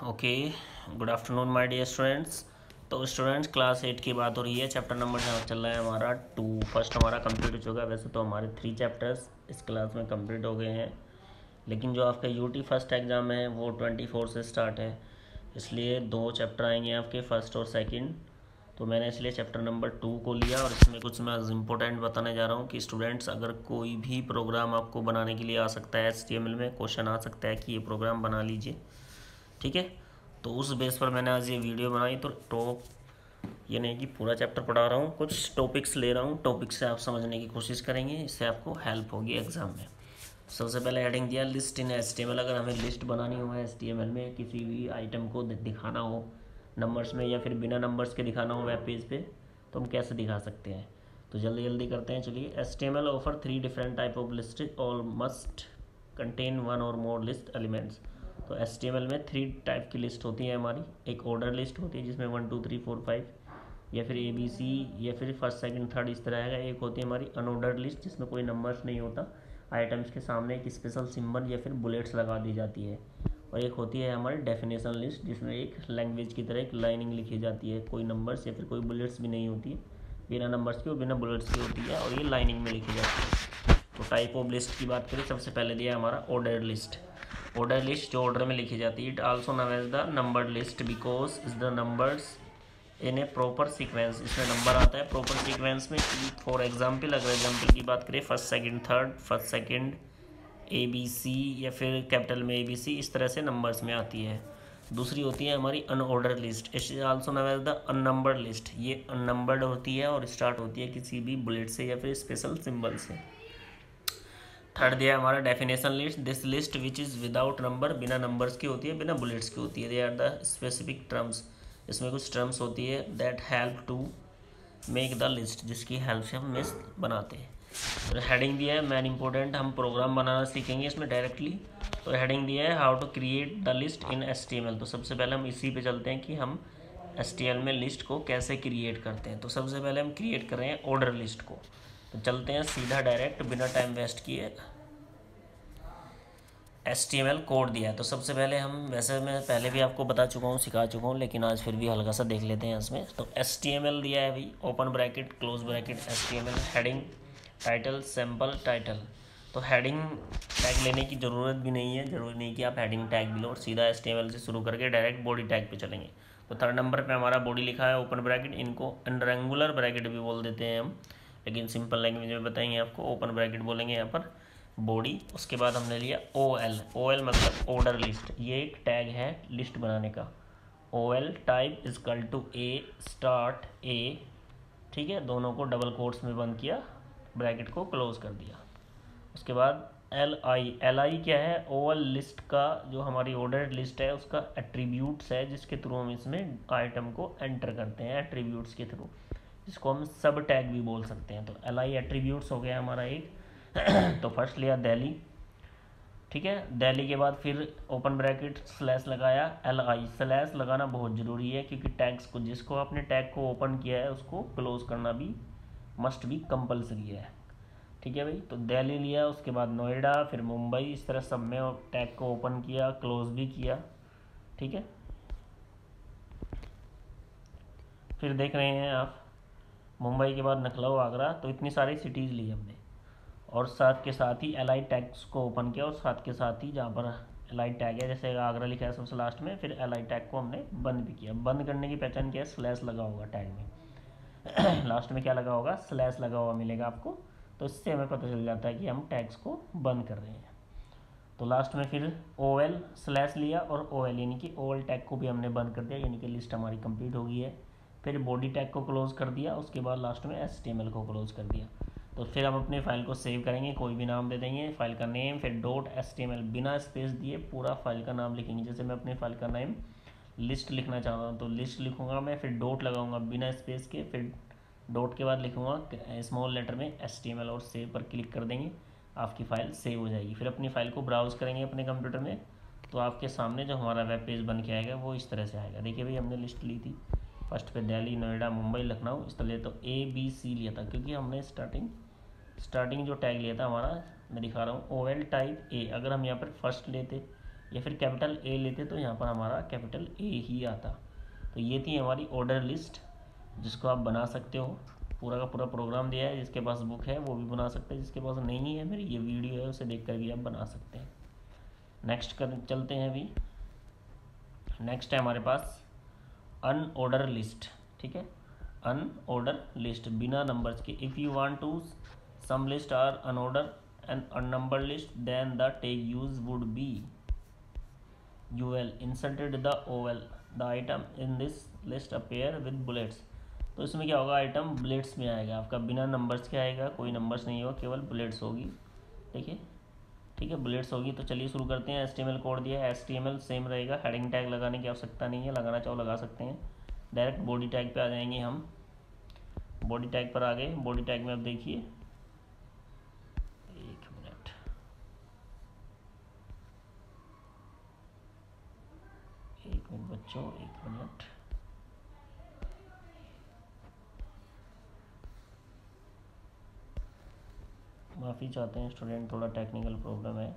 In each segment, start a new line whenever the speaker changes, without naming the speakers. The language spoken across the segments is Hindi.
Okay, good afternoon my dear students. तो स्टूडेंट्स क्लास 8 की बात हो रही है। चैप्टर नंबर जहाँ चल रहा है हमारा 2। फर्स्ट हमारा कंप्लीट हो चुका है। वैसे तो हमारे 3 चैप्टर्स इस क्लास में कंप्लीट हो गए हैं, लेकिन जो आपका यूटी फर्स्ट एग्ज़ाम है वो 24 से स्टार्ट है, इसलिए 2 चैप्टर आएंगे आपके, फर्स्ट और सेकंड। तो मैंने इसलिए चैप्टर नंबर 2 को लिया और इसमें कुछ मैं इम्पोर्टेंट बताने जा रहा हूँ कि स्टूडेंट्स अगर कोई भी प्रोग्राम आपको बनाने के लिए आ सकता है, HTML में क्वेश्चन आ सकता है कि ये प्रोग्राम बना लीजिए, ठीक है। तो उस बेस पर मैंने आज ये वीडियो बनाई। तो टॉप ये नहीं कि पूरा चैप्टर पढ़ा रहा हूँ, कुछ टॉपिक्स ले रहा हूँ, टॉपिक से आप समझने की कोशिश करेंगे, इससे आपको हेल्प होगी एग्जाम में। सबसे पहले हेडिंग दिया लिस्ट इन HTML। अगर हमें लिस्ट बनानी हो HTML में, किसी भी आइटम को दिखाना हो नंबर्स में या फिर बिना नंबर्स के दिखाना हो वेब पेज पे, तो हम कैसे दिखा सकते हैं। तो जल्दी जल्दी करते हैं। चलिए, HTML offer 3 different type of list, all must contain 1 और मोर लिस्ट एलिमेंट्स। तो HTML में 3 टाइप की लिस्ट होती है हमारी। एक ऑर्डर लिस्ट होती है जिसमें 1 2 3 4 5 या फिर ABC या फिर फर्स्ट सेकंड थर्ड इस तरह है। एक होती है हमारी अनऑर्डर लिस्ट जिसमें कोई नंबर्स नहीं होता, आइटम्स के सामने एक स्पेशल सिंबल या फिर बुलेट्स लगा दी जाती है। और एक होती है हमारी डेफिनेशन लिस्ट जिसमें एक लैंग्वेज की तरह एक लाइनिंग लिखी जाती है, कोई नंबर्स या फिर कोई बुलेट्स भी नहीं होती है, बिना नंबर्स की और बिना बुलेट्स की होती है और ये लाइनिंग में लिखी जाती है। तो टाइप ऑफ लिस्ट की बात करें, सबसे पहले दिया है हमारा ऑर्डर लिस्ट। ऑर्डर लिस्ट जो ऑर्डर में लिखी जाती है। It also known as the number list because is the numbers in a proper sequence. इसमें नंबर आता है प्रॉपर सीक्वेंस में। फॉर एग्जाम्पल, अगर एग्जाम्पल की बात करें, first second third, first second ABC या फिर कैपिटल में ABC, इस तरह से नंबर्स में आती है। दूसरी होती है हमारी unorder list. It also known as the unnumbered list. ये अननंबर्ड होती है और स्टार्ट होती है किसी भी बुलेट से या फिर स्पेशल सिंबल से। थर्ड दिया है हमारा definition list. This list which is without number, बिना नंबर्स की होती है, बिना बुलेट्स की होती है। They are the specific terms. इसमें कुछ टर्म्स होती है that help to make the list, जिसकी हेल्प से हम लिस्ट बनाते हैं। तो हेडिंग दिया है मैन इंपॉर्टेंट, हम प्रोग्राम बनाना सीखेंगे इसमें डायरेक्टली। तो हेडिंग दिया है how to create the list in HTML। तो सबसे पहले हम इसी पे चलते हैं कि हम HTML में लिस्ट को कैसे क्रिएट करते हैं। तो सबसे पहले हम क्रिएट कर रहे हैं ऑर्डर लिस्ट को। तो चलते हैं सीधा डायरेक्ट, बिना टाइम वेस्ट किए। HTML कोड दिया है। तो सबसे पहले हम, वैसे मैं पहले भी आपको बता चुका हूँ, सिखा चुका हूँ, लेकिन आज फिर भी हल्का सा देख लेते हैं इसमें। तो HTML दिया है भाई, open bracket close bracket HTML, heading title sample title. तो हेडिंग टैग लेने की ज़रूरत भी नहीं है, ज़रूरी नहीं कि आप हेडिंग टैग भी लो, और सीधा HTML से शुरू करके डायरेक्ट बॉडी टैग पे चलेंगे। तो थर्ड नंबर पे हमारा बॉडी लिखा है ओपन ब्रैकेट, इनको रेक्टेंगुलर ब्रैकेट भी बोल देते हैं हम, लेकिन सिंपल लैंग्वेज में बताएंगे आपको, ओपन ब्रैकेट बोलेंगे यहाँ पर बॉडी। उसके बाद हमने लिया OL मतलब ऑर्डर लिस्ट। ये एक टैग है लिस्ट बनाने का। OL type is equal to A start A, ठीक है, दोनों को डबल कोट्स में बंद किया, ब्रैकेट को क्लोज कर दिया। उसके बाद LI क्या है, OL लिस्ट का जो हमारी ऑर्डर लिस्ट है उसका एट्रीब्यूट्स है, जिसके थ्रू हम इसमें आइटम को एंटर करते हैं, एट्रीब्यूट्स के थ्रू, जिसको हम सब टैग भी बोल सकते हैं। तो LI एट्रीब्यूट्स हो गया हमारा एक। तो फर्स्ट लिया दिल्ली, ठीक है। दिल्ली के बाद फिर ओपन ब्रैकेट स्लैश लगाया LI। स्लैश लगाना बहुत ज़रूरी है क्योंकि टैग्स को, जिसको आपने टैग को ओपन किया है उसको क्लोज करना भी मस्ट भी कंपलसरी है, ठीक है भाई। तो दिल्ली लिया, उसके बाद नोएडा, फिर मुंबई, इस तरह सब में टैग को ओपन किया, क्लोज भी किया, ठीक है। फिर देख रहे हैं आप, मुंबई के बाद लखनऊ, आगरा, तो इतनी सारी सिटीज़ ली हमने, और साथ के साथ ही LI टैग्स को ओपन किया, और साथ के साथ ही जहाँ पर LI टैग है, जैसे आगरा लिखा है सबसे लास्ट में, फिर LI टैग को हमने बंद भी किया। बंद करने की पहचान क्या है, स्लैश लगा होगा टैग में लास्ट में क्या लगा होगा, स्लैश लगा हुआ मिलेगा आपको। तो इससे हमें पता चल जाता है कि हम टैग्स को बंद कर रहे हैं। तो लास्ट में फिर OL स्लैश लिया और OL, यानी कि OL टैग को भी हमने बंद कर दिया, यानी कि लिस्ट हमारी कंप्लीट हो गई है। फिर बॉडी टैग को क्लोज कर दिया, उसके बाद लास्ट में HTML को क्लोज कर दिया। तो फिर हम अपनी फाइल को सेव करेंगे, कोई भी नाम दे देंगे, फाइल का नेम, फिर .html बिना स्पेस दिए पूरा फाइल का नाम लिखेंगे। जैसे मैं अपनी फाइल का नेम लिस्ट लिखना चाहता हूँ तो लिस्ट लिखूँगा मैं, फिर डॉट लगाऊंगा बिना स्पेस के, फिर डॉट के बाद लिखूँगा स्मॉल लेटर में HTML और सेव पर क्लिक कर देंगे, आपकी फ़ाइल सेव हो जाएगी। फिर अपनी फ़ाइल को ब्राउज़ करेंगे अपने कंप्यूटर में, तो आपके सामने जो हमारा वेब पेज बन के आएगा वो इस तरह से आएगा। देखिए भाई, हमने लिस्ट ली थी, फर्स्ट पे दिल्ली, नोएडा, मुंबई, लखनऊ, इस तरह तो ABC लिया था, क्योंकि हमने स्टार्टिंग जो टैग लिया था हमारा, मैं दिखा रहा हूँ OL टाइप A। अगर हम यहाँ पर फर्स्ट लेते या फिर कैपिटल ए लेते तो यहाँ पर हमारा कैपिटल ए ही आता। तो ये थी हमारी ऑर्डर लिस्ट, जिसको आप बना सकते हो। पूरा का पूरा प्रोग्राम दिया है, जिसके पास बुक है वो भी बना सकते हैं, जिसके पास नहीं है मेरी ये वीडियो है उसे देख कर भी आप बना सकते हैं। नेक्स्ट कर चलते हैं अभी। नेक्स्ट है हमारे पास अनऑर्डर लिस्ट। ठीक है, अनऑर्डर लिस्ट बिना नंबर्स के। If you want to sum list are unorder and unnumber list then the tag use would be ul inserted the oval the item in this list appear with bullets। तो इसमें क्या होगा, आइटम बुलेट्स में आएगा आपका, बिना नंबर्स के आएगा, कोई नंबर्स नहीं होगा, केवल बुलेट्स होगी। देखिए ठीक है, बुलेट्स होगी। तो चलिए शुरू करते हैं। HTML कोड दिया है, HTML सेम रहेगा, हेडिंग टैग लगाने की आवश्यकता नहीं है, लगाना चाहो लगा सकते हैं। डायरेक्ट बॉडी टैग पे आ जाएंगे हम। बॉडी टैग पर आ गए। बॉडी टैग में अब देखिए, एक मिनट, बच्चों एक मिनट, माफ़ी चाहते हैं स्टूडेंट, थोड़ा टेक्निकल प्रॉब्लम है।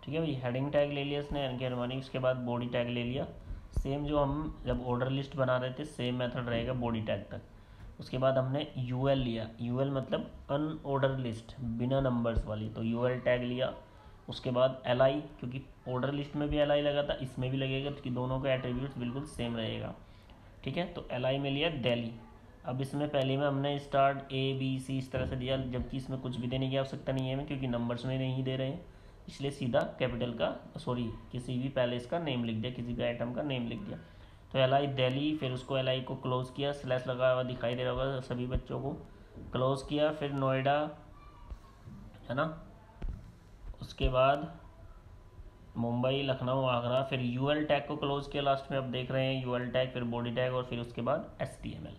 ठीक है भाई, हेडिंग टैग ले लिया इसने एनकेरमानी, उसके बाद बॉडी टैग ले लिया। सेम जो हम जब ऑर्डर लिस्ट बना रहे थे सेम मेथड रहेगा बॉडी टैग तक। उसके बाद हमने यूएल लिया, यूएल मतलब अनऑर्डर लिस्ट बिना नंबर्स वाली, तो यूएल टैग लिया। उसके बाद एलआई, क्योंकि ऑर्डर लिस्ट में भी एलआई लगा था इसमें भी लगेगा, क्योंकि दोनों का एट्रीब्यूट्स बिल्कुल सेम रहेगा। ठीक है, तो एलआई में लिया दिल्ली। अब इसमें पहले में हमने स्टार्ट ABC इस तरह से दिया, जबकि इसमें कुछ भी देने की आवश्यकता नहीं है हमें, क्योंकि नंबर्स में नहीं दे रहे हैं, इसलिए सीधा कैपिटल का किसी भी पैलेस का नेम लिख दिया, किसी भी आइटम का नेम लिख दिया। तो एलआई दिल्ली, फिर उसको एलआई को क्लोज किया, स्लैश लगा हुआ दिखाई दे रहा होगा सभी बच्चों को, क्लोज किया। फिर नोएडा है ना, उसके बाद मुंबई, लखनऊ, आगरा, फिर यूएल टैग को क्लोज किया लास्ट में, अब देख रहे हैं यूएल टैग, फिर बॉडी टैग, और फिर उसके बाद HTML।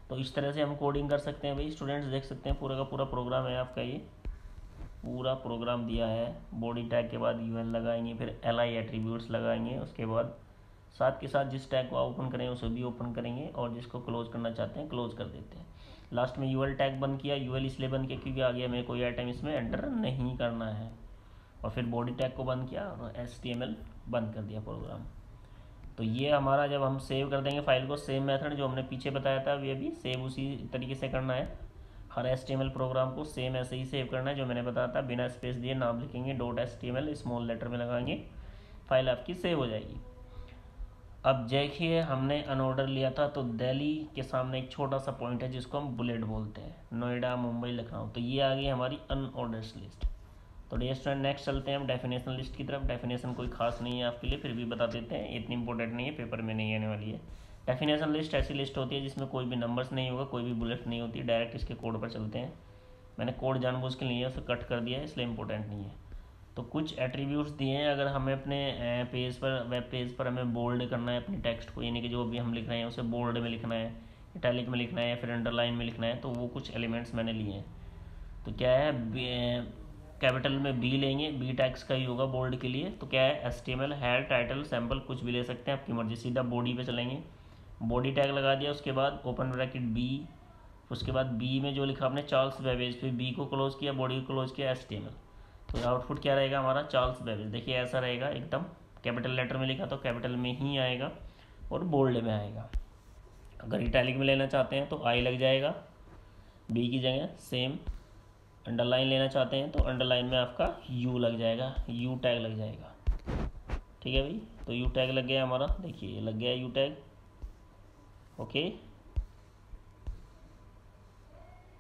तो इस तरह से हम कोडिंग कर सकते हैं भाई। स्टूडेंट्स देख सकते हैं पूरा का पूरा प्रोग्राम है आपका, ये पूरा प्रोग्राम दिया है। बॉडी टैग के बाद यूएल लगाएंगे, फिर एलआई एट्रीब्यूट्स लगाएंगे, उसके बाद साथ के साथ जिस टैग को ओपन करें उसे भी ओपन करेंगे, और जिसको क्लोज करना चाहते हैं क्लोज कर देते हैं। लास्ट में यूएल टैग बंद किया, यूएल इसलिए बंद किया क्योंकि आगे हमें कोई आइटम इसमें एंटर नहीं करना है, और फिर बॉडी टैग को बंद किया और HTML बंद कर दिया प्रोग्राम। तो ये हमारा, जब हम सेव कर देंगे फाइल को, सेम मेथड जो हमने पीछे बताया था ये भी सेव उसी तरीके से करना है। हर HTML प्रोग्राम को सेम ऐसे ही सेव करना है जो मैंने बताया था, बिना स्पेस दिए नाम लिखेंगे, .html स्मॉल लेटर में लगाएंगे, फाइल आपकी सेव हो जाएगी। अब देखिए हमने अनऑर्डर लिया था, तो दिल्ली के सामने एक छोटा सा पॉइंट है जिसको हम बुलेट बोलते हैं, नोएडा, मुंबई, लखनऊ, तो ये आ गई हमारी अनऑर्डर्स लिस्ट। तो डियर स्टूडेंट नेक्स्ट चलते हैं हम डेफिनेशन लिस्ट की तरफ। डेफिनेशन कोई खास नहीं है आपके लिए, फिर भी बता देते हैं, इतनी इंपॉर्टेंट नहीं है, पेपर में नहीं आने वाली है। डेफिनेशन लिस्ट ऐसी लिस्ट होती है जिसमें कोई भी नंबर्स नहीं होगा, कोई भी बुलेट नहीं होती, डायरेक्ट इसके कोड पर चलते हैं। मैंने कोड जानबूझ के लिए उसे कट कर दिया है, इसलिए इंपॉर्टेंट नहीं है। तो कुछ एट्रीब्यूट्स दिए हैं, अगर हमें अपने पेज पर, वेब पेज पर हमें बोल्ड करना है अपने टेक्स्ट को, यानी कि जो भी हम लिख रहे हैं उसे बोल्ड में लिखना है, इटैलिक में लिखना है, या फिर अंडरलाइन में लिखना है, तो वो कुछ एलिमेंट्स मैंने लिए हैं। तो क्या है, कैपिटल में बी लेंगे, बी टैक्स का ही होगा बोल्ड के लिए। तो क्या है, HTML, हेड, टाइटल, सैम्पल, कुछ भी ले सकते हैं आपकी मर्जी। सीधा बॉडी पे चलेंगे, बॉडी टैग लगा दिया, उसके बाद ओपन ब्रैकेट बी, उसके बाद बी में जो लिखा आपने चार्ल्स बेबेज, फिर बी को क्लोज किया, बॉडी को क्लोज किया, HTML। तो आउटपुट क्या रहेगा हमारा, चार्ल्स बेबेज। देखिए ऐसा रहेगा, एकदम कैपिटल लेटर में लिखा तो कैपिटल में ही आएगा और बोल्ड में आएगा। अगर इटैलिक में लेना चाहते हैं तो आई लग जाएगा बी की जगह, सेम। अंडरलाइन लेना चाहते हैं तो अंडरलाइन में आपका यू लग जाएगा, यू टैग लग जाएगा। ठीक है भाई, तो यू टैग लग गया हमारा, देखिए ये लग गया यू टैग, ओके।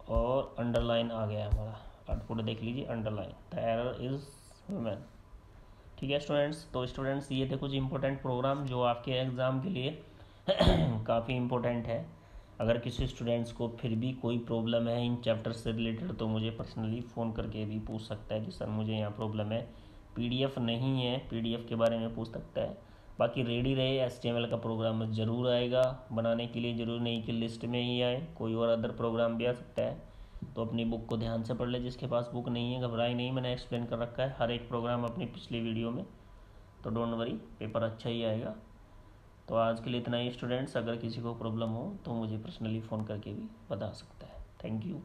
और अंडरलाइन आ गया हमारा, आउटपुट देख लीजिए, underline, the error is human. ठीक है स्टूडेंट्स, तो स्टूडेंट्स ये थे कुछ इंपॉर्टेंट प्रोग्राम जो आपके एग्ज़ाम के लिए काफ़ी इम्पोर्टेंट है। अगर किसी स्टूडेंट्स को फिर भी कोई प्रॉब्लम है इन चैप्टर से रिलेटेड तो मुझे पर्सनली फ़ोन करके भी पूछ सकता है कि सर मुझे यहाँ प्रॉब्लम है, PDF नहीं है, PDF के बारे में पूछ सकता है। बाकी रेडी रहे, HTML का प्रोग्राम ज़रूर आएगा बनाने के लिए, ज़रूर नहीं कि लिस्ट में ही आए, कोई और अदर प्रोग्राम भी आ सकता है। तो अपनी बुक को ध्यान से पढ़ ले, जिसके पास बुक नहीं है घबराए नहीं, मैंने एक्सप्लेन कर रखा है हर एक प्रोग्राम अपनी पिछली वीडियो में, तो डोंट वरी, पेपर अच्छा ही आएगा। तो आज के लिए इतना ही स्टूडेंट्स, अगर किसी को प्रॉब्लम हो तो मुझे पर्सनली फ़ोन करके भी बता सकता है। Thank you.